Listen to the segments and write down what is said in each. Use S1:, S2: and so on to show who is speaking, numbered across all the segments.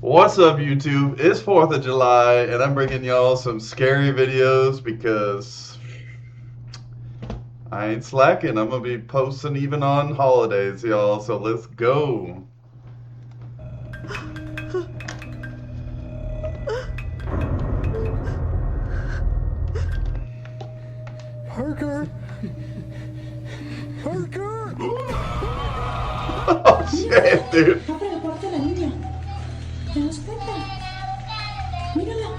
S1: What's up, YouTube? It's 4th of July, and I'm bringing y'all some scary videos because I ain't slacking. I'm gonna be posting even on holidays, y'all, so let's go.
S2: Parker! Parker!
S1: Oh, shit, dude.
S3: Va para el cuarto de la niña. ¿Te das cuenta? Mírala.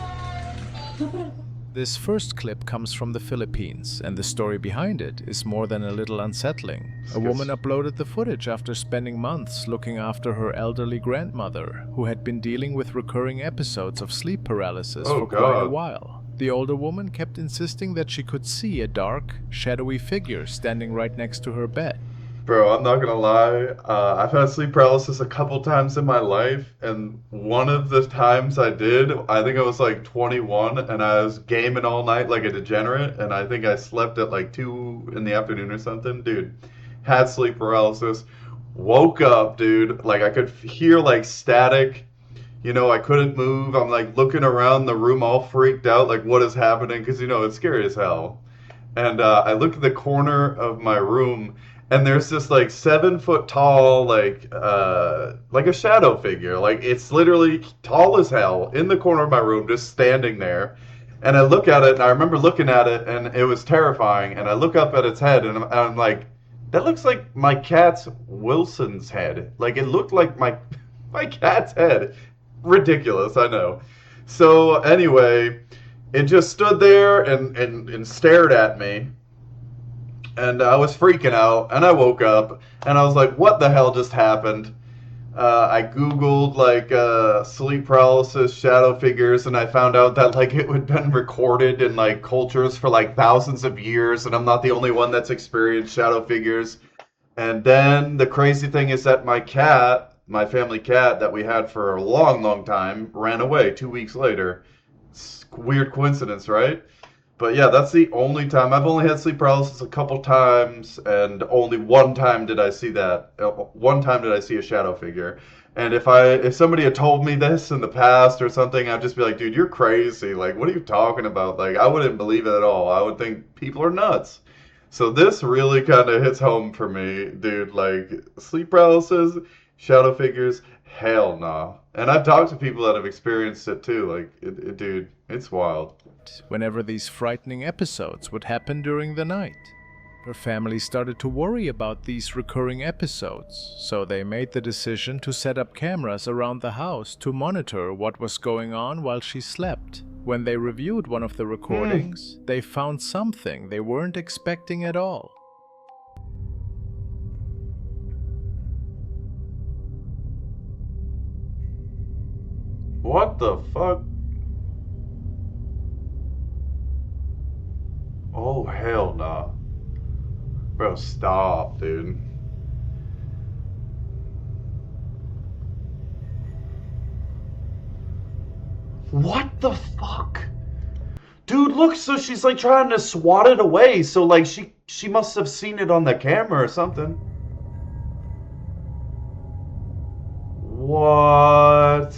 S3: Va para el cuarto.
S2: This first clip comes from the Philippines, and the story behind it is more than a little unsettling. A woman uploaded the footage after spending months looking after her elderly grandmother, who had been dealing with recurring episodes of sleep paralysis for quite a while. The older woman kept insisting that she could see a dark, shadowy figure standing right next to her bed.
S1: Bro, I'm not gonna lie. I've had sleep paralysis a couple times in my life, and one of the times I did, I think I was like 21, and I was gaming all night like a degenerate, and I think I slept at like 2 in the afternoon or something. Dude, had sleep paralysis, woke up, dude, like I could hear like static. You know, I couldn't move. I'm like looking around the room all freaked out, like what is happening? Because, you know, it's scary as hell. And I look at the corner of my room, and there's this like 7 foot tall, like a shadow figure. Like it's literally tall as hell in the corner of my room, just standing there. And I look at it, and I remember looking at it, and it was terrifying. And I look up at its head, and I'm like, that looks like my cat's Wilson's head. Like it looked like my cat's head. Ridiculous, I know. So anyway, it just stood there and stared at me. And I was freaking out, and I woke up, and I was like, what the hell just happened? I Googled, like, sleep paralysis, shadow figures, and I found out that, like, it had been recorded in, like, cultures for, like, thousands of years, and I'm not the only one that's experienced shadow figures. And then the crazy thing is that my cat, my family cat that we had for a long, long time, ran away 2 weeks later. It's a weird coincidence, right? But yeah, that's the only time. I've only had sleep paralysis a couple times, and only one time did I see that. One time did I see a shadow figure. And if somebody had told me this in the past or something, I'd just be like, dude, you're crazy. Like, what are you talking about? Like, I wouldn't believe it at all. I would think people are nuts. So this really kind of hits home for me, dude. Like, sleep paralysis, shadow figures, hell nah. And I've talked to people that have experienced it too. Like, dude, it's wild.
S2: Whenever these frightening episodes would happen during the night, her family started to worry about these recurring episodes, so they made the decision to set up cameras around the house to monitor what was going on while she slept. When they reviewed one of the recordings, they found something they weren't expecting at all.
S1: What the fuck? Oh, hell nah. Bro, stop, dude. What the fuck? Dude, look, so she's like trying to swat it away. So like she must have seen it on the camera or something. What?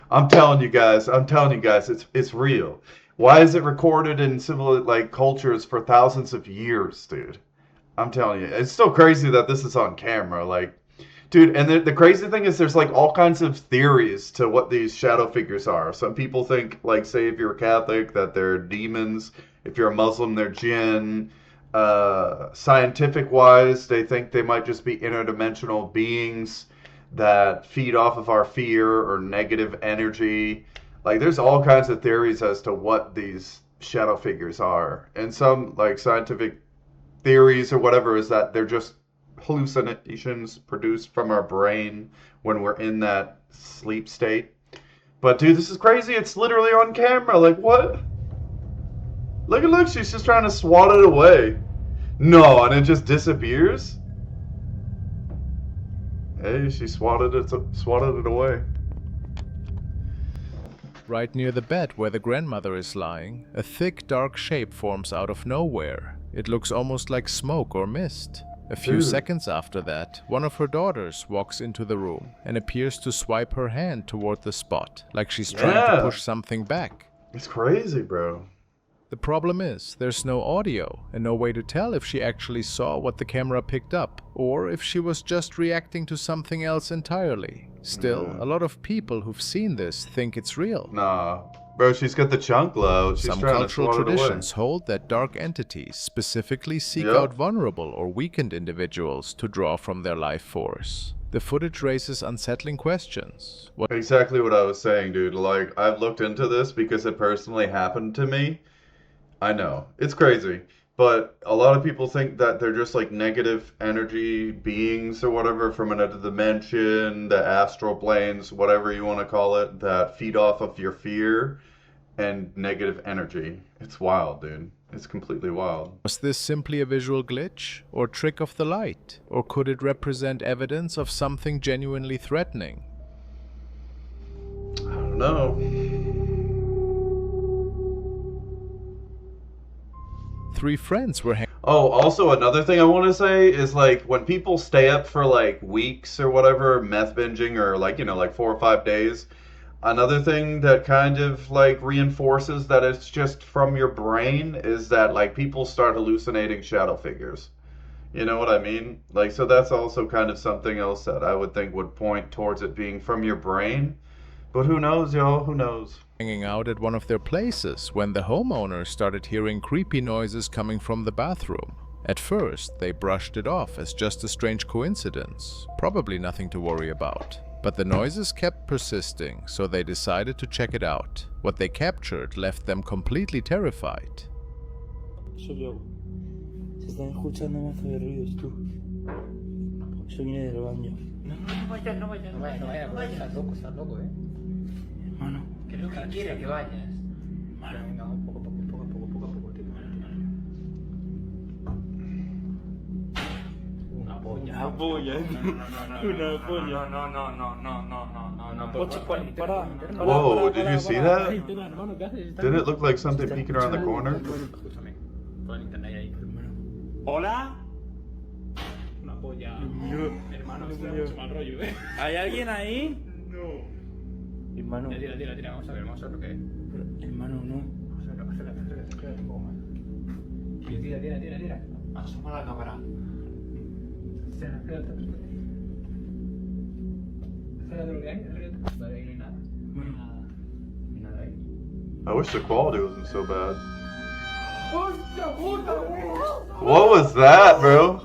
S1: I'm telling you guys, it's real. Why is it recorded in civil like cultures for thousands of years, dude? I'm telling you, it's still crazy that this is on camera, like, dude. And the crazy thing is, there's like all kinds of theories to what these shadow figures are. Some people think, like, say if you're a Catholic, that they're demons. If you're a Muslim, they're jinn. Scientific wise, they think they might just be interdimensional beings that feed off of our fear or negative energy. Like, there's all kinds of theories as to what these shadow figures are. And some, like, scientific theories or whatever is that they're just hallucinations produced from our brain when we're in that sleep state. But, dude, this is crazy. It's literally on camera. Like, what? Look, she's just trying to swat it away. No, and it just disappears? Hey, she swatted it away.
S2: Right near the bed where the grandmother is lying, a thick, dark shape forms out of nowhere. It looks almost like smoke or mist. A few
S1: Dude.
S2: seconds after that, one of her daughters walks into the room and appears to swipe her hand toward the spot, like she's trying to push something back.
S1: It's crazy, bro.
S2: The problem is, there's no audio and no way to tell if she actually saw what the camera picked up, or if she was just reacting to something else entirely. Still, a lot of people who've seen this think it's real.
S1: Nah. Bro, she's got the chunk load. She's
S2: Some
S1: trying
S2: cultural
S1: to swat it away.
S2: traditions hold that dark entities specifically seek out vulnerable or weakened individuals to draw from their life force. The footage raises unsettling questions.
S1: Exactly what I was saying, dude. Like, I've looked into this because it personally happened to me. I know. It's crazy. But a lot of people think that they're just like negative energy beings or whatever from another dimension, the astral planes, whatever you want to call it, that feed off of your fear and negative energy. It's wild, dude. It's completely wild.
S2: Was this simply a visual glitch or trick of the light? Or could it represent evidence of something genuinely threatening?
S1: I don't know.
S2: 3 friends were
S1: Oh, also another thing I want to say is like when people stay up for like weeks or whatever, meth binging or like, you know, like 4 or 5 days, another thing that kind of like reinforces that it's just from your brain is that like people start hallucinating shadow figures. You know what I mean? Like, so that's also kind of something else that I would think would point towards it being from your brain. But who knows, yo? Who knows?
S2: hanging out at one of their places when the homeowners started hearing creepy noises coming from the bathroom. At first, they brushed it off as just a strange coincidence, probably nothing to worry about. But the noises kept persisting, so they decided to check it out. What they captured left them completely terrified.
S4: Soy yo. Se están escuchando más de ruidos, tú. Yo vine del baño.
S5: No vayas, no vayas, no vayas, no vayas, porque estás loco,
S4: Hermano.
S5: Creo que quiere que vayas. Vale, venga, vamos poco a poco, tío. Una polla.
S4: Una polla. Una polla.
S5: No.
S4: Pará.
S1: Whoa, did you see that? Did it look like something peeking around the corner?
S5: Escúchame. Pon el internet ahí.
S4: ¿Hola?
S5: Una polla. Hermano,
S4: Dios
S5: esto
S4: mío.
S5: es mucho mal rollo,
S4: ¿Hay alguien ahí? No. Hermano.
S5: Tira, vamos a ver lo que es.
S4: Hermano, no.
S5: Acércate un poco más. Tira. Asoma la cámara. Acércate lo que hay, acércate. Vale, ahí no hay nada. No hay nada ahí.
S1: I wish the quality wasn't so bad. What was that, bro?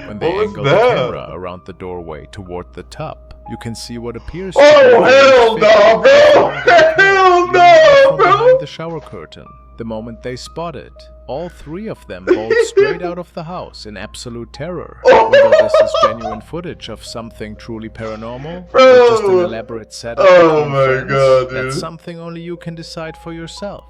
S2: When they
S1: What was
S2: angle the
S1: that?
S2: camera around the doorway toward the tub, you can see what appears to
S1: Oh,
S2: be
S1: hell
S2: a
S1: no, bro! Hell
S2: from
S1: no,
S2: behind
S1: bro!
S2: the shower curtain. The moment they spot it, all 3 of them bolt straight out of the house in absolute terror. Whether this is genuine footage of something truly paranormal, or just an elaborate setup
S1: Oh
S2: between
S1: my
S2: friends,
S1: God, dude.
S2: that's something only you can decide for yourself.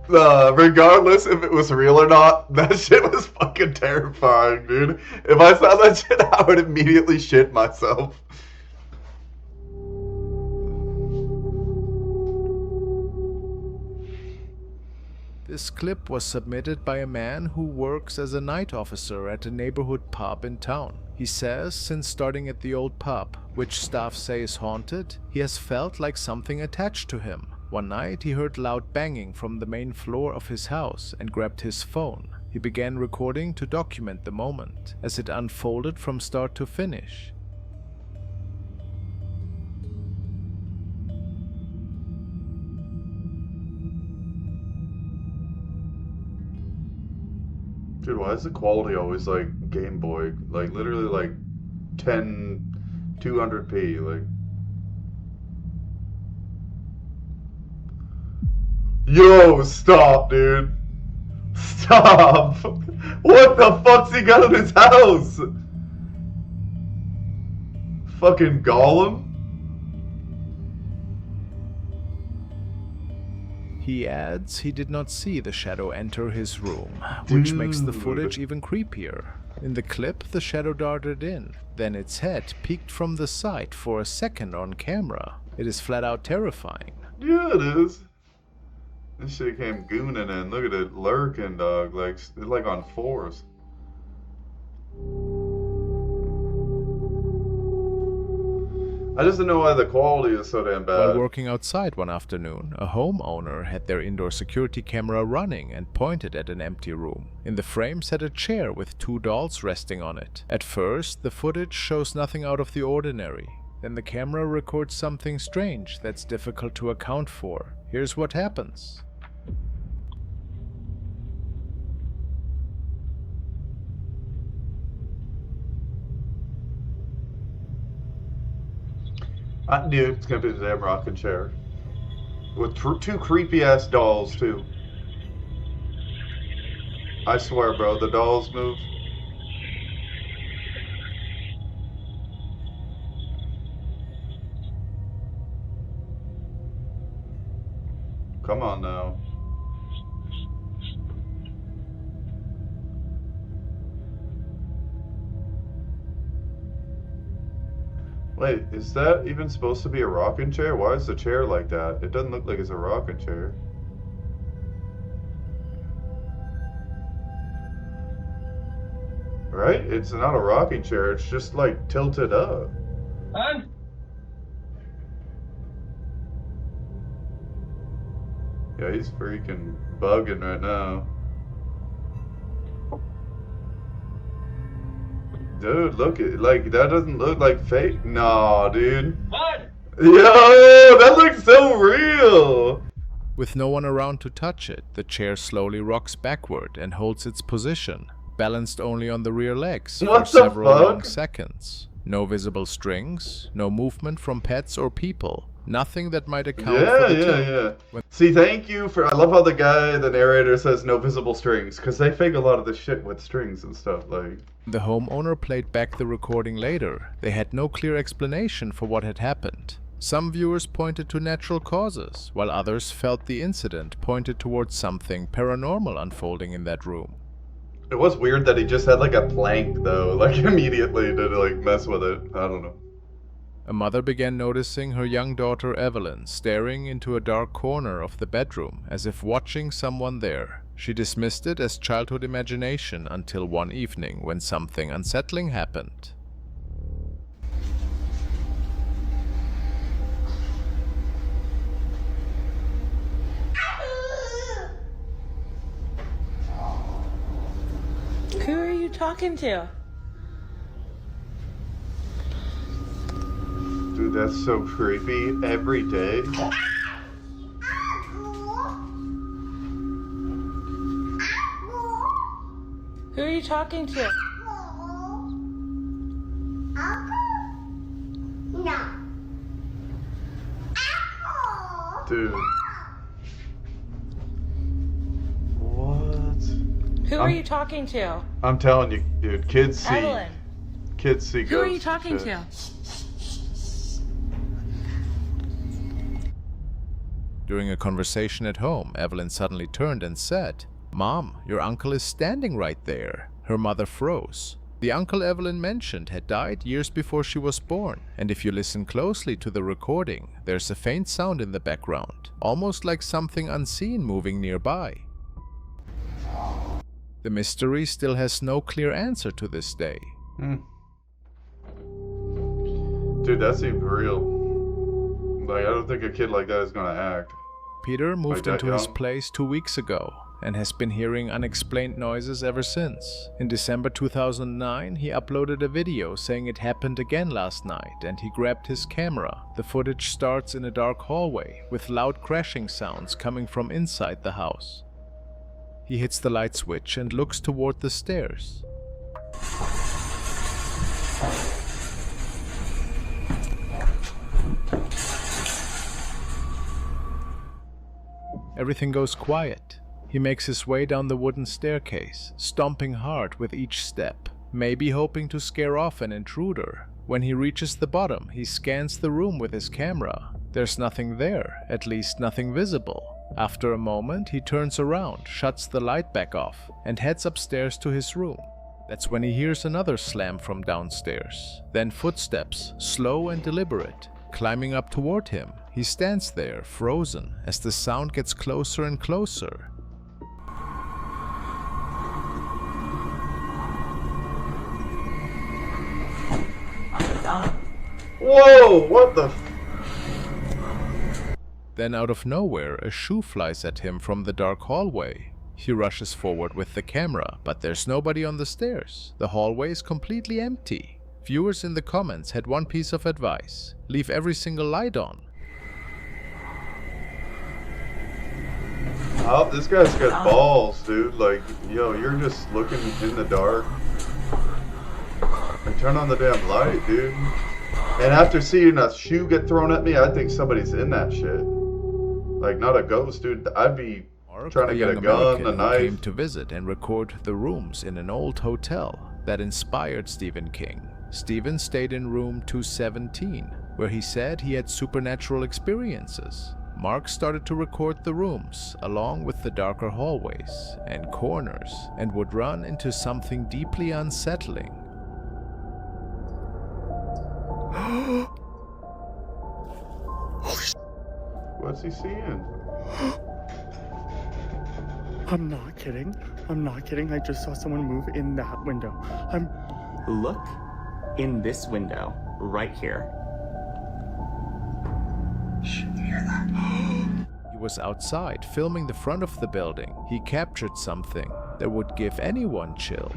S1: Regardless if it was real or not, that shit was fucking terrifying, dude. If I saw that shit, I would immediately shit myself.
S2: This clip was submitted by a man who works as a night officer at a neighborhood pub in town. He says since starting at the old pub, which staff say is haunted, he has felt like something attached to him. One night he heard loud banging from the main floor of his house and grabbed his phone. He began recording to document the moment, as it unfolded from start to finish.
S1: Dude, why is the quality always like Game Boy? Like literally like 200p, like. Yo, stop, dude. Stop. What the fuck's he got in his house? Fucking Gollum?
S2: He adds he did not see the shadow enter his room, which makes the
S1: Dude.
S2: footage even creepier. In the clip, the shadow darted in, then its head peeked from the side for a second on camera. It is flat out terrifying.
S1: Yeah, it is. This shit came gooning in. Look at it lurking, dog. Like it's like on fours. I just don't know why the quality is so damn
S2: While
S1: bad.
S2: working outside one afternoon, a homeowner had their indoor security camera running and pointed at an empty room. In the frame sat a chair with 2 dolls resting on it. At first, the footage shows nothing out of the ordinary. Then the camera records something strange that's difficult to account for. Here's what happens.
S1: I knew it's gonna be the damn rocking chair. With 2 creepy ass dolls, too. I swear, bro, the dolls move. Come on now. Wait, is that even supposed to be a rocking chair? Why is the chair like that? It doesn't look like it's a rocking chair. Right? It's not a rocking chair, it's just like tilted up.
S5: Huh?
S1: Yeah, he's freaking bugging right now. Dude, look at like that doesn't look like fake. Nah, dude.
S5: What?
S1: Yo, that looks so real.
S2: With no one around to touch it, the chair slowly rocks backward and holds its position, balanced only on the rear legs
S1: What
S2: for
S1: the
S2: several long
S1: fuck?
S2: seconds. No visible strings, no movement from pets or people. Nothing that might account
S1: Yeah,
S2: for the
S1: yeah,
S2: tilt.
S1: yeah. See, thank you for. I love how the narrator says no visible strings, because they fake a lot of the shit with strings and stuff. Like,
S2: The homeowner played back the recording later. They had no clear explanation for what had happened. Some viewers pointed to natural causes, while others felt the incident pointed towards something paranormal unfolding in that room.
S1: it was weird that he just had like a plank though, like immediately to like mess with it. I don't know.
S2: A mother began noticing her young daughter Evelyn staring into a dark corner of the bedroom as if watching someone there. She dismissed it as childhood imagination until one evening when something unsettling happened.
S6: Who are you talking to?
S1: Dude, that's so creepy. Every day.
S6: Who are you talking to?
S1: Dude. What?
S6: Who are
S1: I'm-
S6: you talking to?
S1: I'm telling you, dude, kids see
S6: Evelyn.
S1: kids see
S6: Who are you
S1: ghosts and
S6: talking
S1: shit.
S6: to?
S2: During a conversation at home, Evelyn suddenly turned and said, "Mom, your uncle is standing right there." Her mother froze. The uncle Evelyn mentioned had died years before she was born, and if you listen closely to the recording, there's a faint sound in the background, almost like something unseen moving nearby. The mystery still has no clear answer to this day.
S1: Dude, that seems real. Like, I don't think a kid like that is gonna act.
S2: Peter moved
S1: that
S2: into his
S1: young?
S2: place 2 weeks ago and has been hearing unexplained noises ever since. In December 2009, he uploaded a video saying it happened again last night and he grabbed his camera. The footage starts in a dark hallway with loud crashing sounds coming from inside the house. He hits the light switch and looks toward the stairs. Everything goes quiet. He makes his way down the wooden staircase, stomping hard with each step, maybe hoping to scare off an intruder. When he reaches the bottom, he scans the room with his camera. There's nothing there, at least nothing visible. After a moment, he turns around, shuts the light back off, and heads upstairs to his room. That's when he hears another slam from downstairs, then footsteps, slow and deliberate, climbing up toward him. He stands there, frozen, as the sound gets closer and closer.
S1: Whoa, what the?
S2: Then out of nowhere, a shoe flies at him from the dark hallway. He rushes forward with the camera, but there's nobody on the stairs. The hallway is completely empty. Viewers in the comments had one piece of advice: leave every single light on.
S1: Oh, this guy's got balls, dude. Like, yo, you're just looking in the dark. Like, turn on the damn light, dude. And after seeing a shoe get thrown at me, I think somebody's in that shit. Like, not a ghost, dude. I'd be trying to get a gun, a knife.
S2: Came to visit and record the rooms in an old hotel that inspired Stephen King. Stephen stayed in room 217, where he said he had supernatural experiences. Mark started to record the rooms, along with the darker hallways and corners, and would run into something deeply unsettling.
S1: What's he seeing?
S7: I'm not kidding. I'm not kidding. I just saw someone move in that window.
S8: Look in this window right here. Shh, you hear that?
S2: He was outside, filming the front of the building. He captured something that would give anyone chills.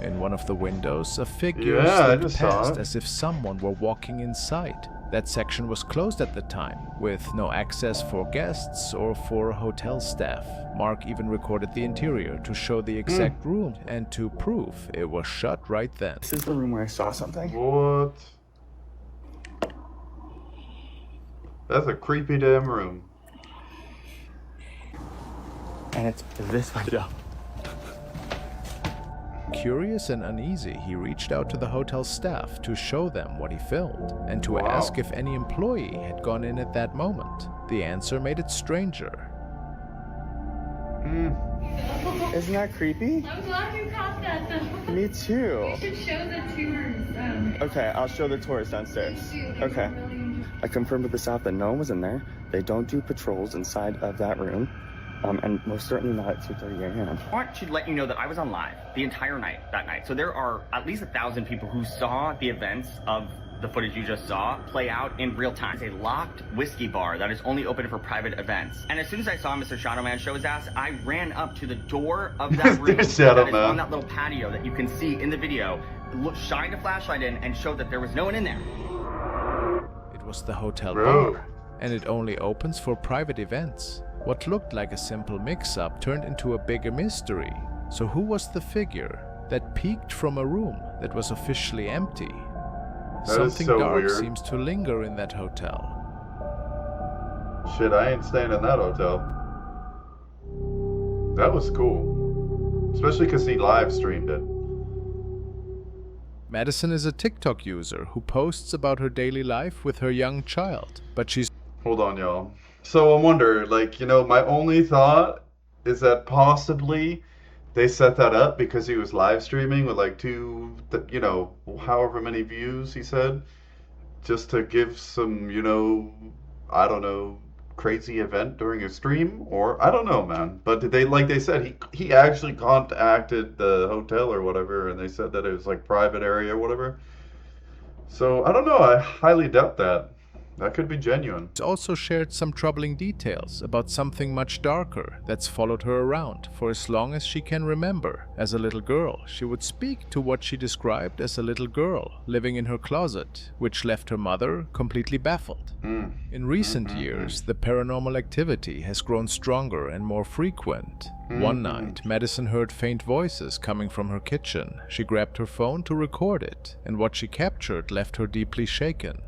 S2: In one of the windows, a figure slipped past as if someone were walking inside. That section was closed at the time, with no access for guests or for hotel staff. Mark even recorded the interior to show the exact room and to prove it was shut right then.
S7: This is the room where I saw something.
S1: What? That's a creepy damn room.
S7: And it's this window.
S2: Curious and uneasy, he reached out to the hotel staff to show them what he filmed and to ask if any employee had gone in at that moment. The answer made it stranger.
S7: Isn't that creepy?
S9: I'm glad you caught that though.
S7: Me too.
S9: You should show the tours.
S7: Okay, I'll show the tours downstairs. Okay. I confirmed with the staff that no one was in there. They don't do patrols inside of that room. And most certainly not at 2:30 a.m.
S8: I want to let you know that I was on live the entire night that night. So there are at least 1,000 people who saw the events of the footage you just saw play out in real time. It's a locked whiskey bar that is only open for private events. And as soon as I saw Mr. Shadow Man show his ass, I ran up to the door of that room that is on that little patio that you can see in the video, shined a flashlight in and showed that there was no one in there.
S2: It was the hotel bar, and it only opens for private events. What looked like a simple mix-up turned into a bigger mystery. So who was the figure that peeked from a room that was officially empty? Something dark seems to linger in that hotel.
S1: Shit, I ain't staying in that hotel. That was cool. Especially because he live streamed it.
S2: Madison is a TikTok user who posts about her daily life with her young child, but she's...
S1: Hold on, y'all. So I wonder, like, you know, my only thought is that possibly they set that up because he was live streaming with like however many views he said, just to give some, I don't know, crazy event during a stream, or I don't know, man. But did they, like they said, he actually contacted the hotel or whatever, and they said that it was like private area or whatever. So I don't know. I highly doubt that. That could be genuine.
S2: She also shared some troubling details about something much darker that's followed her around for as long as she can remember. As a little girl, she would speak to what she described as a little girl living in her closet, which left her mother completely baffled. In recent years, the paranormal activity has grown stronger and more frequent. One night, Madison heard faint voices coming from her kitchen. She grabbed her phone to record it, and what she captured left her deeply shaken.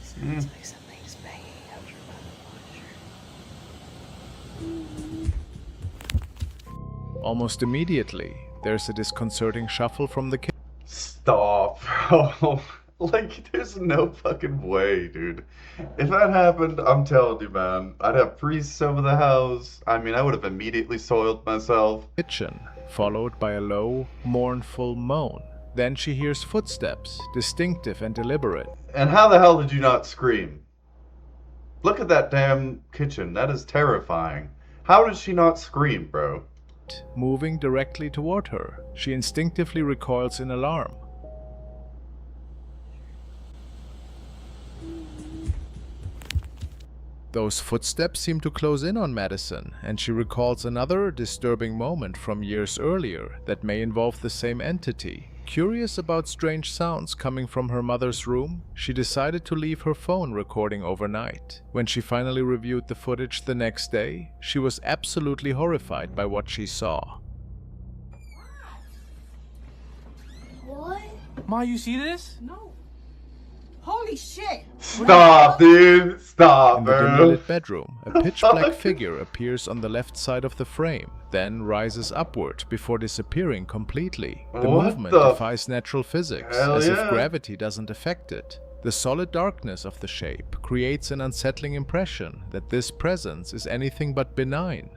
S9: Sounds like something's banging over by the washer.
S2: Almost immediately, there's a disconcerting shuffle from the kitchen.
S1: Stop, bro. Like, there's no fucking way, dude. If that happened, I'm telling you, man, I'd have priests over the house. I mean, I would have immediately soiled myself.
S2: Followed by a low, mournful moan. Then she hears footsteps, distinctive and deliberate.
S1: And how the hell did you not scream? Look at that damn kitchen. That is terrifying. How did she not scream, bro?
S2: Moving directly toward her, she instinctively recoils in alarm. Those footsteps seem to close in on Madison, and she recalls another disturbing moment from years earlier that may involve the same entity. Curious about strange sounds coming from her mother's room, she decided to leave her phone recording overnight. When she finally reviewed the footage the next day, she was absolutely horrified by what she saw.
S3: What?
S5: Ma, you see this?
S3: No. Holy shit!
S1: Stop, dude. Stop,
S2: In the
S1: bro.
S2: dimly lit bedroom, a pitch-black figure appears on the left side of the frame, then rises upward before disappearing completely. The
S1: What
S2: movement
S1: the
S2: defies natural physics,
S1: hell
S2: as
S1: yeah.
S2: if gravity doesn't affect it. The solid darkness of the shape creates an unsettling impression that this presence is anything but benign.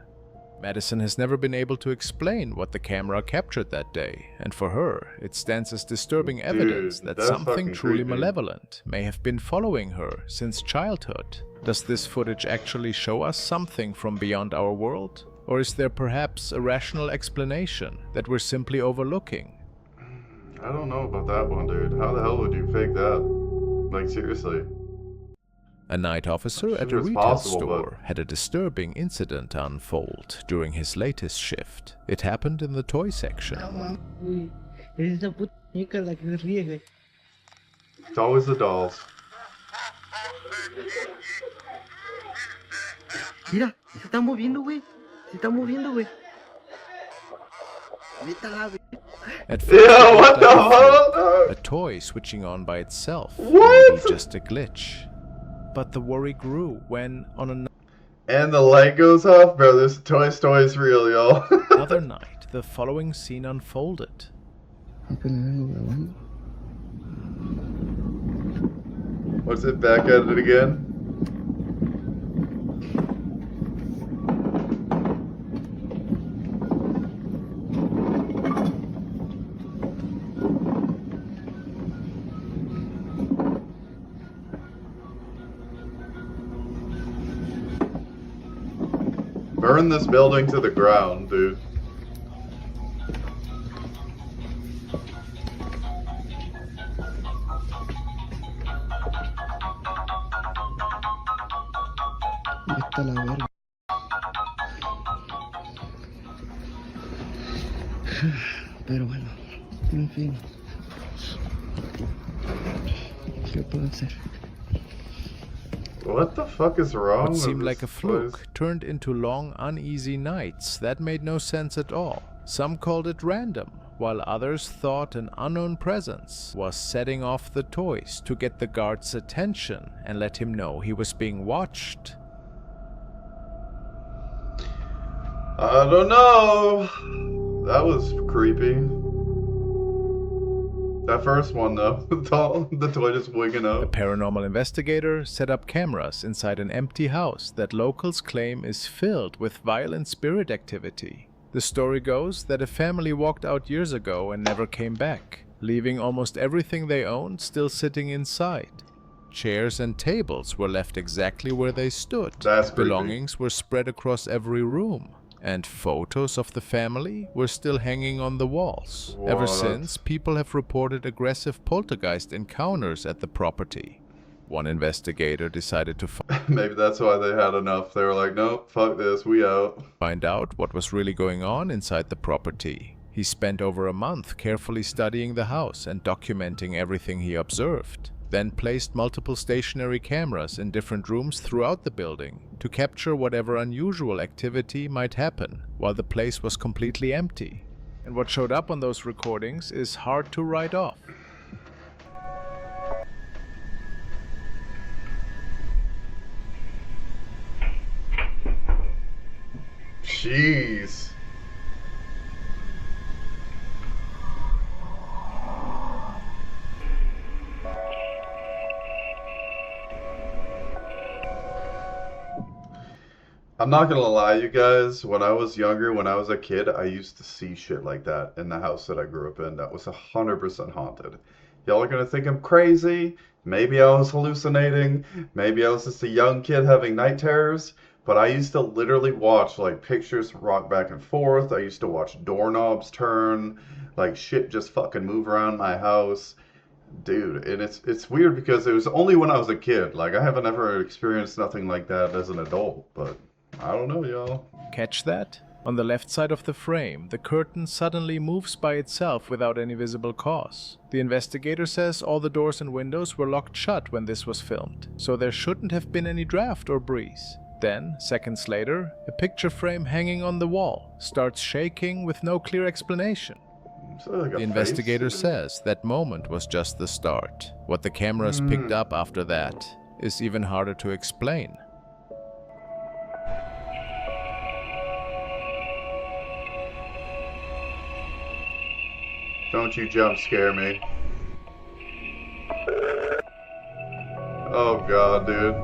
S2: Madison has never been able to explain what the camera captured that day, and for her, it stands as disturbing evidence that
S1: that's
S2: something
S1: fucking
S2: truly
S1: creepy.
S2: malevolent may have been following her since childhood. Does this footage actually show us something from beyond our world? Or is there perhaps a rational explanation that we're simply overlooking?
S1: I don't know about that one, dude. How the hell would you fake that? Like, seriously.
S2: A night officer at a
S1: Sure, it's
S2: retail
S1: possible, but-
S2: store had a disturbing incident unfold during his latest shift. It happened in the toy section.
S4: Esa puta muñeca la que ríe, güey.
S1: It's always the dolls.
S4: Mira, se está moviendo, güey. Se está moviendo, güey. Neta, güey.
S2: At first,
S1: Yeah,
S2: it
S1: what
S2: looked
S1: the
S2: like a
S1: fuck?
S2: toy switching on by itself.
S1: What?
S2: Maybe just a glitch. But the worry grew when, on
S1: And the light goes off, bro. This Toy Story's real, y'all.
S2: another night, the following scene unfolded.
S1: What's it back at it again? Burn this building to the ground, dude.
S4: Vete a la verga. Pero bueno, en fin. ¿Qué puedo hacer?
S1: What the fuck is wrong
S2: What
S1: with
S2: seemed
S1: this
S2: like a
S1: place?
S2: fluke turned into long, uneasy nights that made no sense at all. Some called it random, while others thought an unknown presence was setting off the toys to get the guard's attention and let him know he was being watched.
S1: I don't know. That was creepy. That first one, though. The toy just wigging
S2: A
S1: up.
S2: paranormal investigator set up cameras inside an empty house that locals claim is filled with violent spirit activity. The story goes that a family walked out years ago and never came back, leaving almost everything they owned still sitting inside. Chairs and tables were left exactly where they stood.
S1: That's creepy.
S2: Belongings were spread across every room, and photos of the family were still hanging on the walls. Ever
S1: What?
S2: since, people have reported aggressive poltergeist encounters at the property. One investigator decided to
S1: Maybe that's why they had enough. They were like, nope, fuck this, we out.
S2: find out what was really going on inside the property. He spent over a month carefully studying the house and documenting everything he observed, then placed multiple stationary cameras in different rooms throughout the building to capture whatever unusual activity might happen while the place was completely empty. And what showed up on those recordings is hard to write off.
S1: Jeez. I'm not gonna lie, you guys. When I was younger, when I was a kid, I used to see shit like that in the house that I grew up in. That was 100% haunted. Y'all are gonna think I'm crazy. Maybe I was hallucinating. Maybe I was just a young kid having night terrors. But I used to literally watch like pictures rock back and forth. I used to watch doorknobs turn, like shit just fucking move around my house. Dude, and it's weird because it was only when I was a kid. Like I haven't ever experienced nothing like that as an adult, but I don't know, y'all.
S2: Catch that? On the left side of the frame, the curtain suddenly moves by itself without any visible cause. The investigator says all the doors and windows were locked shut when this was filmed, so there shouldn't have been any draft or breeze. Then, seconds later, a picture frame hanging on the wall starts shaking with no clear explanation.
S1: Like
S2: the investigator says that moment was just the start. What the cameras picked up after that is even harder to explain.
S1: Don't you jump scare me. Oh god, dude.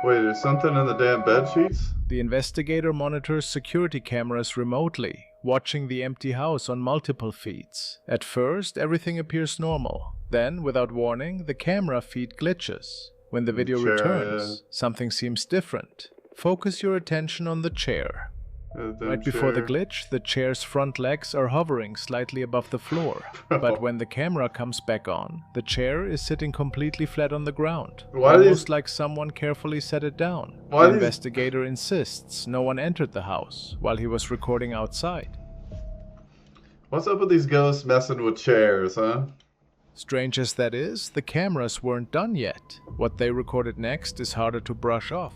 S1: Wait, there's something in the damn bed sheets?
S2: The investigator monitors security cameras remotely, watching the empty house on multiple feeds. At first, everything appears normal. Then, without warning, the camera feed glitches. When the video returns, something seems different. Focus your attention on the chair. Right before the glitch, the chair's front legs are hovering slightly above the floor. But when the camera comes back on, the chair is sitting completely flat on the ground. Almost like someone carefully set it down. The investigator insists no one entered the house while he was recording outside.
S1: What's up with these ghosts messing with chairs, huh?
S2: Strange as that is, the cameras weren't done yet. What they recorded next is harder to brush off.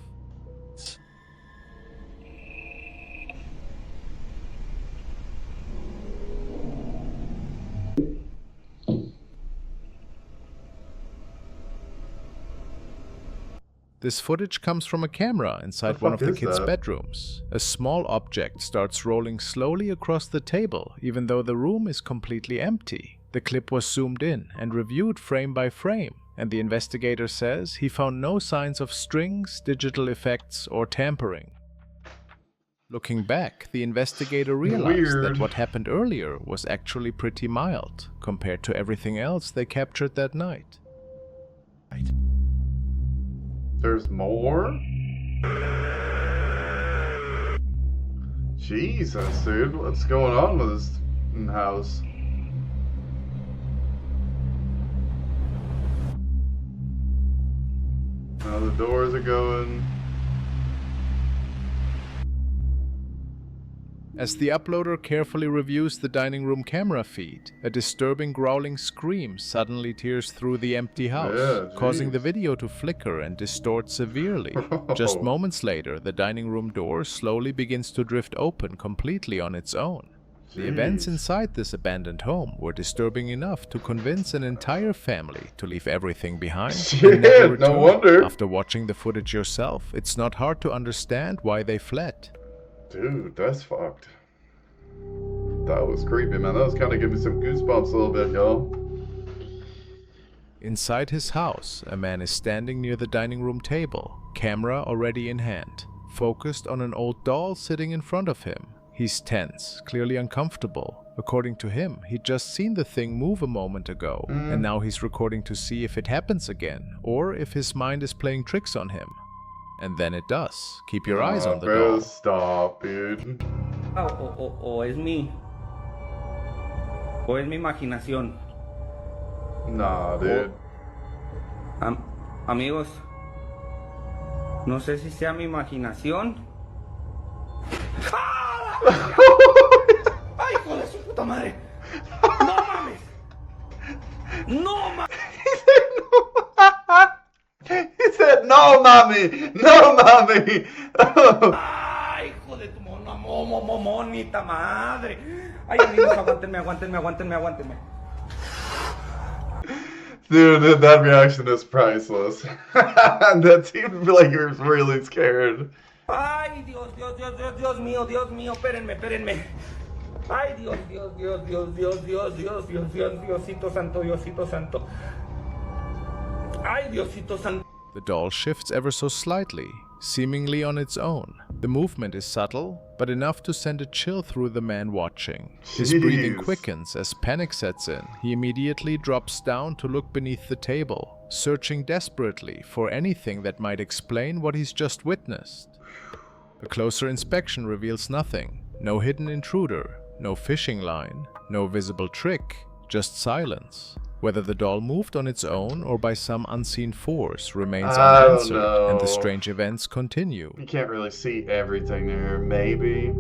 S2: This footage comes from a camera inside one of the kids' bedrooms. A small object starts rolling slowly across the table, even though the room is completely empty. The clip was zoomed in and reviewed frame by frame, and the investigator says he found no signs of strings, digital effects, or tampering. Looking back, the investigator realized that what happened earlier was actually pretty mild compared to everything else they captured that night.
S1: There's more? Jesus, dude, what's going on with this house? Now the doors are going.
S2: As the uploader carefully reviews the dining room camera feed, a disturbing growling scream suddenly tears through the empty house, causing the video to flicker and distort severely. Just moments later, the dining room door slowly begins to drift open completely on its own. The events inside this abandoned home were disturbing enough to convince an entire family to leave everything behind and never return.
S1: No wonder.
S2: After watching the footage yourself, it's not hard to understand why they fled.
S1: Dude, that's fucked. That was creepy, man. That was kind of giving me some goosebumps a little bit, y'all.
S2: Inside his house, a man is standing near the dining room table, camera already in hand, focused on an old doll sitting in front of him. He's tense, clearly uncomfortable. According to him, he'd just seen the thing move a moment ago, and now he's recording to see if it happens again, or if his mind is playing tricks on him. And then it does. Keep your eyes on the doll.
S1: Stop, dude.
S4: O es mi imaginación.
S1: Nah, dude.
S4: Amigos, no sé si sea mi imaginación. ¡Ay, hijo de su puta madre! ¡No mames! ¡No mames!
S1: He said, no, mami! No, mami!
S4: ¡Ay, hijo de tu monita madre! ¡Ay, amigos, aguántenme!
S1: Dude, that reaction is priceless. That seemed like he was really scared.
S4: ¡Ay, Dios mío, espérenme! ¡Ay, Diosito santo! Ay, Diosito Santo.
S2: The doll shifts ever so slightly, seemingly on its own. The movement is subtle, but enough to send a chill through the man watching. His breathing
S1: Jeez.
S2: quickens as panic sets in. He immediately drops down to look beneath the table, searching desperately for anything that might explain what he's just witnessed. A closer inspection reveals nothing. No hidden intruder, no fishing line, no visible trick, just silence. Whether the doll moved on its own or by some unseen force remains
S1: I don't
S2: unanswered, and the
S1: know.
S2: strange events continue.
S1: You can't really see everything there. Maybe.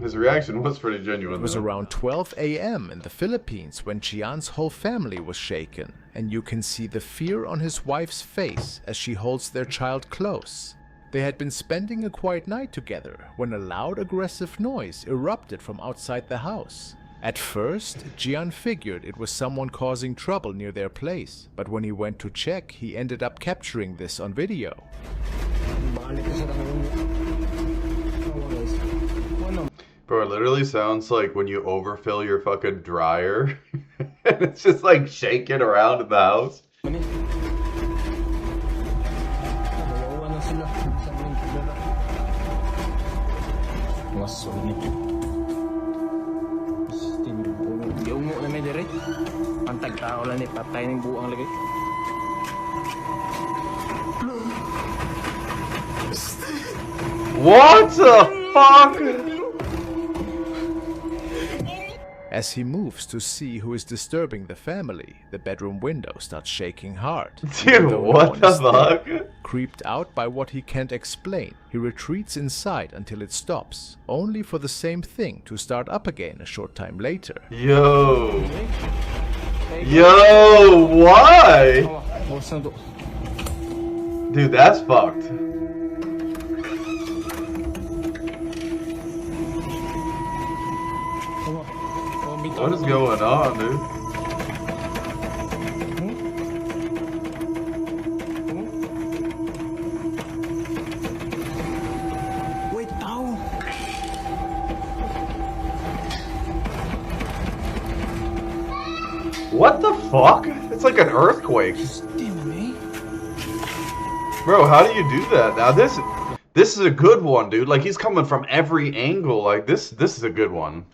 S1: His reaction was pretty genuine.
S2: It was
S1: though.
S2: around 12 a.m. in the Philippines when Gian's whole family was shaken, and you can see the fear on his wife's face as she holds their child close. They had been spending a quiet night together when a loud, aggressive noise erupted from outside the house. At first, Gian figured it was someone causing trouble near their place, but when he went to check, he ended up capturing this on video.
S1: Bro, it literally sounds like when you overfill your fucking dryer and it's just like shaking around in the house. What the fuck?
S2: As he moves to see who is disturbing the family, the bedroom window starts shaking hard. Even
S1: Dude,
S2: though no
S1: what
S2: one
S1: the
S2: is there.
S1: fuck?
S2: Creeped out by what he can't explain, he retreats inside until it stops, only for the same thing to start up again a short time later.
S1: Yo. Yo, why? Dude, that's fucked. What is going on, dude?
S4: Wait, tao.
S1: What the fuck? It's like an earthquake. Bro, how do you do that? Now this is a good one, dude. Like he's coming from every angle. Like this is a good one.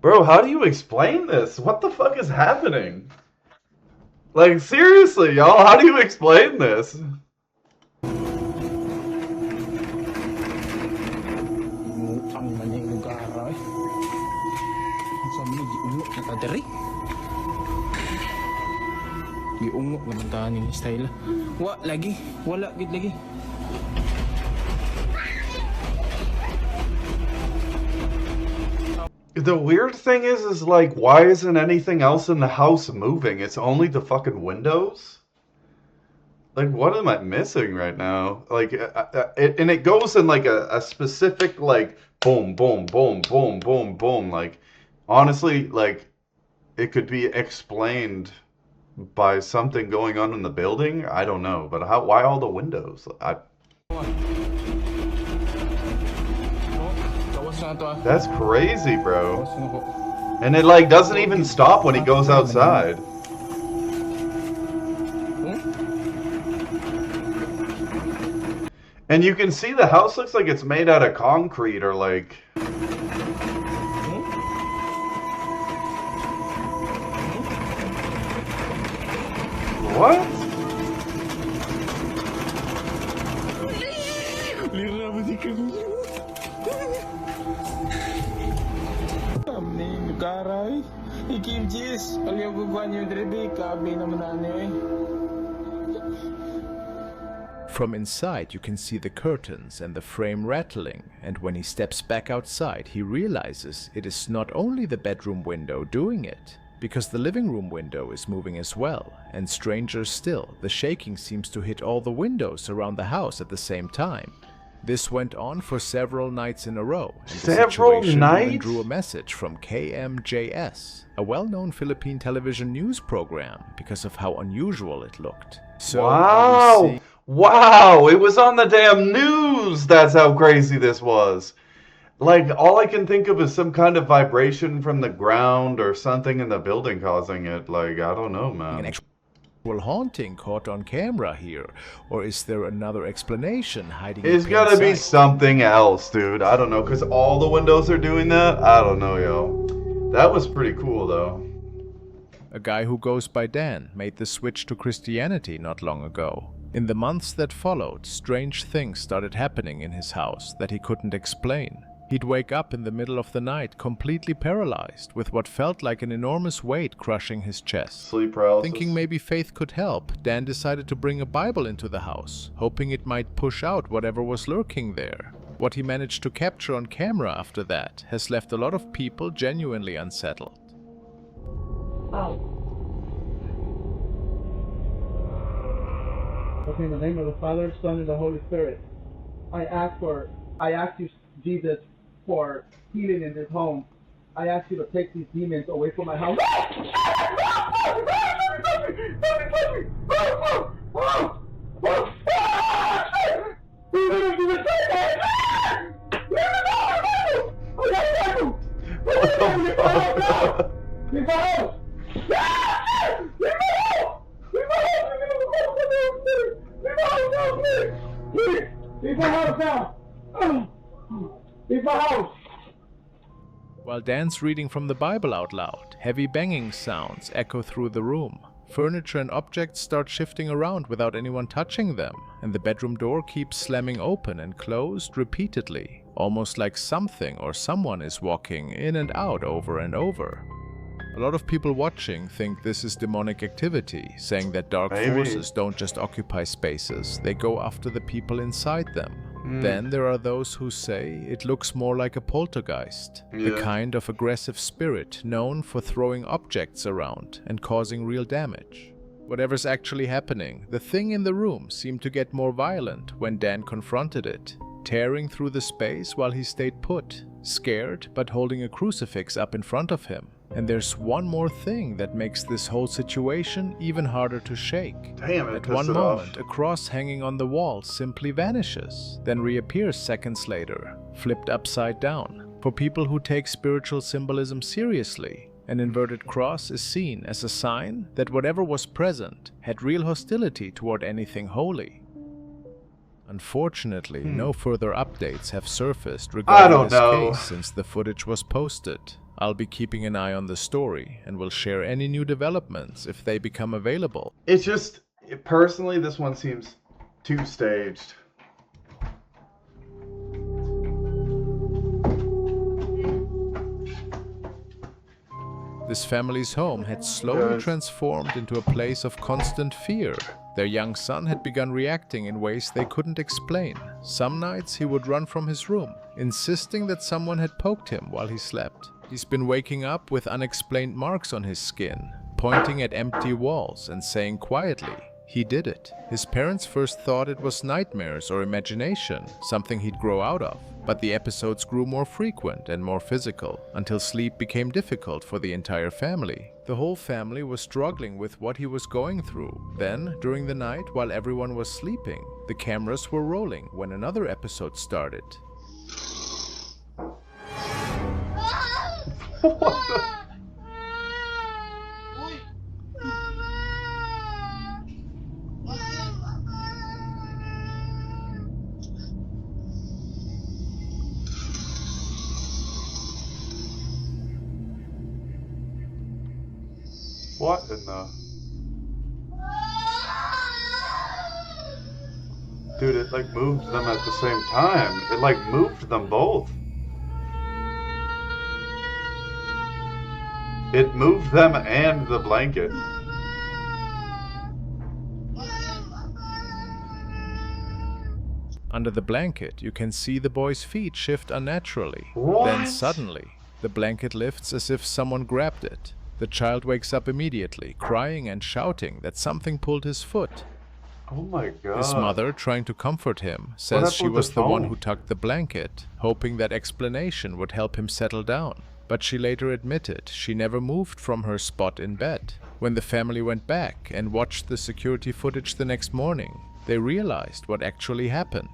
S1: Bro, how do you explain this? What the fuck is happening? Like, seriously, y'all, how do you explain this?
S4: Giungok naman tahan yung style. Wala gid lagi.
S1: The weird thing is like, why isn't anything else in the house moving? It's only the fucking windows? Like, what am I missing right now? Like, and it goes in like a specific, like, boom, boom, boom, boom, boom, boom. Like, honestly, like, it could be explained by something going on in the building. I don't know, but why all the windows? That's crazy, bro. And it like doesn't even stop when he goes outside. And you can see the house looks like it's made out of concrete or like... What?
S2: From inside, you can see the curtains and the frame rattling, and when he steps back outside, he realizes it is not only the bedroom window doing it, because the living room window is moving as well, and stranger still, the shaking seems to hit all the windows around the house at the same time. This went on for several nights in a row, and the
S1: Several
S2: situation even
S1: nights?
S2: drew a message from KMJS, a well-known Philippine television news program, because of how unusual it looked. So, are we
S1: Wow! Wow! It was on the damn news! That's how crazy this was. Like, all I can think of is some kind of vibration from the ground or something in the building causing it. Like, I don't know,
S2: an
S1: man.
S2: actual haunting caught on camera here, or is there another explanation hiding in
S1: It's
S2: plain
S1: gotta be
S2: sight?
S1: something else, dude. I don't know, because all the windows are doing that? I don't know, yo. That was pretty cool, though.
S2: A guy who goes by Dan made the switch to Christianity not long ago. In the months that followed, strange things started happening in his house that he couldn't explain. He'd wake up in the middle of the night completely paralyzed, with what felt like an enormous weight crushing his chest.
S1: Sleep paralysis.
S2: Thinking maybe faith could help, Dan decided to bring a Bible into the house, hoping it might push out whatever was lurking there. What he managed to capture on camera after that has left a lot of people genuinely unsettled.
S10: Okay, in the name of the Father, Son, and the Holy Spirit, I ask you, Jesus, for healing in this home. I ask you to take these demons away from my house. Leave my house now! Leave my house!
S2: While Dan's reading from the Bible out loud, heavy banging sounds echo through the room. Furniture and objects start shifting around without anyone touching them, and the bedroom door keeps slamming open and closed repeatedly, almost like something or someone is walking in and out over and over. A lot of people watching think this is demonic activity, saying that dark forces don't just occupy spaces, they go after the people inside them. Then there are those who say it looks more like a poltergeist, the kind of aggressive spirit known for throwing objects around and causing real damage. Whatever's actually happening, the thing in the room seemed to get more violent when Dan confronted it, tearing through the space while he stayed put, scared but holding a crucifix up in front of him. And there's one more thing that makes this whole situation even harder to shake.
S1: Damn it,
S2: At one moment, a cross hanging on the wall simply vanishes, then reappears seconds later, flipped upside down. For people who take spiritual symbolism seriously, an inverted cross is seen as a sign that whatever was present had real hostility toward anything holy. Unfortunately, no further updates have surfaced regarding this case since the footage was posted. I'll be keeping an eye on the story and will share any new developments if they become available.
S1: It's just, personally, this one seems too staged.
S2: This family's home had slowly transformed into a place of constant fear. Their young son had begun reacting in ways they couldn't explain. Some nights he would run from his room, insisting that someone had poked him while he slept. He's been waking up with unexplained marks on his skin, pointing at empty walls and saying quietly, he did it. His parents first thought it was nightmares or imagination, something he'd grow out of. But the episodes grew more frequent and more physical, until sleep became difficult for the entire family. The whole family was struggling with what he was going through. Then, during the night, while everyone was sleeping, the cameras were rolling when another episode started.
S1: What in the... Dude, it like moved them at the same time. It like moved them both. It moved them and the blanket.
S2: Under the blanket, you can see the boy's feet shift unnaturally.
S1: What?
S2: Then suddenly, the blanket lifts as if someone grabbed it. The child wakes up immediately, crying and shouting that something pulled his foot.
S1: Oh my god.
S2: His mother, trying to comfort him,
S1: What
S2: says
S1: happened
S2: she
S1: with
S2: was
S1: the
S2: the one
S1: phone?
S2: who tucked the blanket, hoping that explanation would help him settle down. But she later admitted she never moved from her spot in bed. When the family went back and watched the security footage the next morning, they realized what actually happened.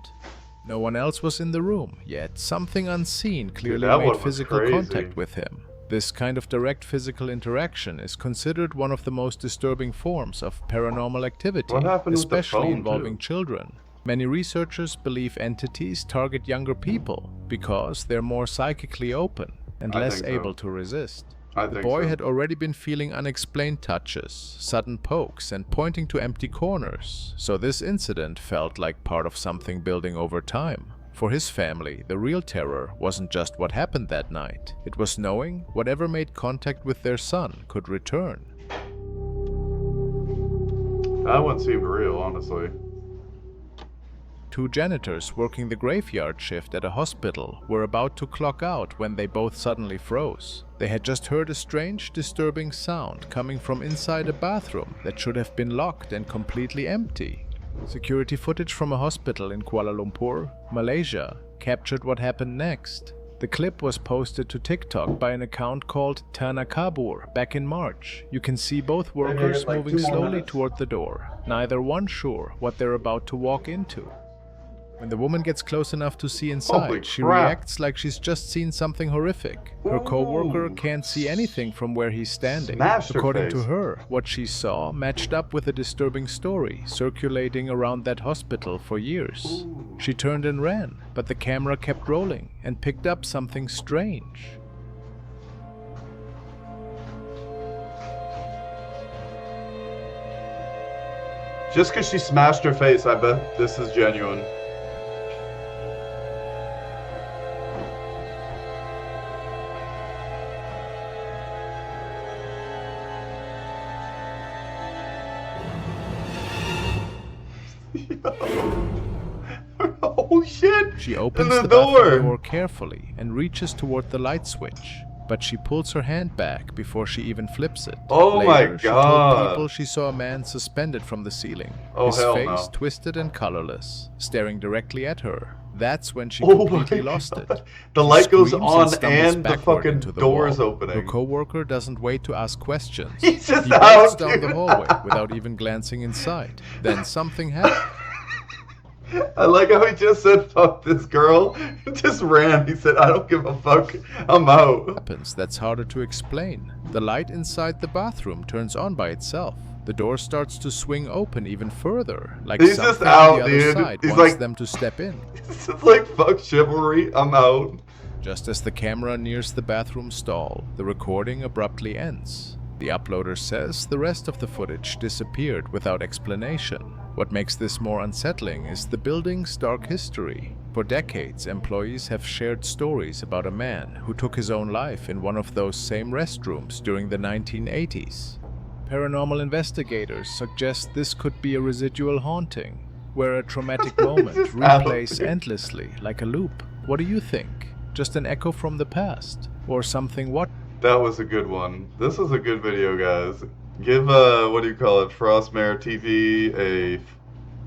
S2: No one else was in the room, yet something unseen clearly
S1: that
S2: made
S1: one was
S2: physical
S1: crazy.
S2: contact with him. This kind of direct physical interaction is considered one of the most disturbing forms of paranormal activity,
S1: What happened with the
S2: especially
S1: phone,
S2: involving
S1: too?
S2: children. Many researchers believe entities target younger people because they're more psychically open and
S1: I
S2: less
S1: think so.
S2: able to resist.
S1: I
S2: The
S1: think
S2: boy
S1: so.
S2: had already been feeling unexplained touches, sudden pokes, and pointing to empty corners, so this incident felt like part of something building over time. For his family, the real terror wasn't just what happened that night. It was knowing whatever made contact with their son could return.
S1: That one seemed real, honestly.
S2: Two janitors working the graveyard shift at a hospital were about to clock out when they both suddenly froze. They had just heard a strange, disturbing sound coming from inside a bathroom that should have been locked and completely empty. Security footage from a hospital in Kuala Lumpur, Malaysia, captured what happened next. The clip was posted to TikTok by an account called Tanah Kabur back in March. You can see both workers
S1: like
S2: moving
S1: 2 more
S2: slowly
S1: minutes.
S2: toward the door, neither one sure what they're about to walk into. When the woman gets close enough to see inside,
S1: Holy
S2: she
S1: crap.
S2: reacts like she's just seen something horrific. Her co-worker
S1: Ooh.
S2: can't see anything from where he's standing.
S1: Smashed her
S2: According to
S1: face.
S2: her, what she saw matched up with a disturbing story circulating around that hospital for years. She turned and ran, but the camera kept rolling and picked up something strange.
S1: Just because she smashed her face, I bet this is genuine. Oh shit!
S2: She opens
S1: the
S2: the bathroom
S1: door.
S2: door carefully and reaches toward the light switch, but she pulls her hand back before she even flips it.
S1: Oh my
S2: Later, she
S1: God.
S2: told people she saw a man suspended from the ceiling,
S1: Oh,
S2: his
S1: hell
S2: face
S1: no.
S2: twisted and colorless, staring directly at her. That's when she
S1: Oh
S2: completely
S1: my
S2: lost it.
S1: God. The
S2: She
S1: light goes
S2: screams
S1: on
S2: stumbles
S1: and the
S2: backward
S1: fucking
S2: into the
S1: door's
S2: wall.
S1: opening.
S2: Her co-worker doesn't wait to ask questions.
S1: He's just
S2: he bolts
S1: out,
S2: down the
S1: dude.
S2: hallway without even glancing inside. Then something happens.
S1: I like how he just said, fuck this girl. He just ran. He said, I don't give a fuck. I'm out.
S2: That's harder to explain. The light inside the bathroom turns on by itself. The door starts to swing open even further, like
S1: He's
S2: something
S1: just out,
S2: on the other
S1: dude.
S2: side
S1: He's
S2: wants
S1: like-
S2: them to step in.
S1: It's like, fuck chivalry. I'm out.
S2: Just as the camera nears the bathroom stall, the recording abruptly ends. The uploader says the rest of the footage disappeared without explanation. What makes this more unsettling is the building's dark history. For decades, employees have shared stories about a man who took his own life in one of those same restrooms during the 1980s. Paranormal investigators suggest this could be a residual haunting, where a traumatic moment
S1: Just
S2: replays
S1: out.
S2: endlessly like a loop. What do you think? Just an echo from the past? Or something what?
S1: That was a good one. This was a good video, guys. Give, what do you call it, Frostmare TV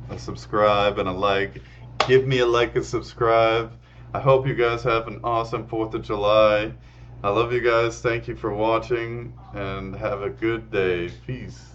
S1: a subscribe and a like. Give me a like and subscribe. I hope you guys have an awesome 4th of July. I love you guys. Thank you for watching and have a good day. Peace.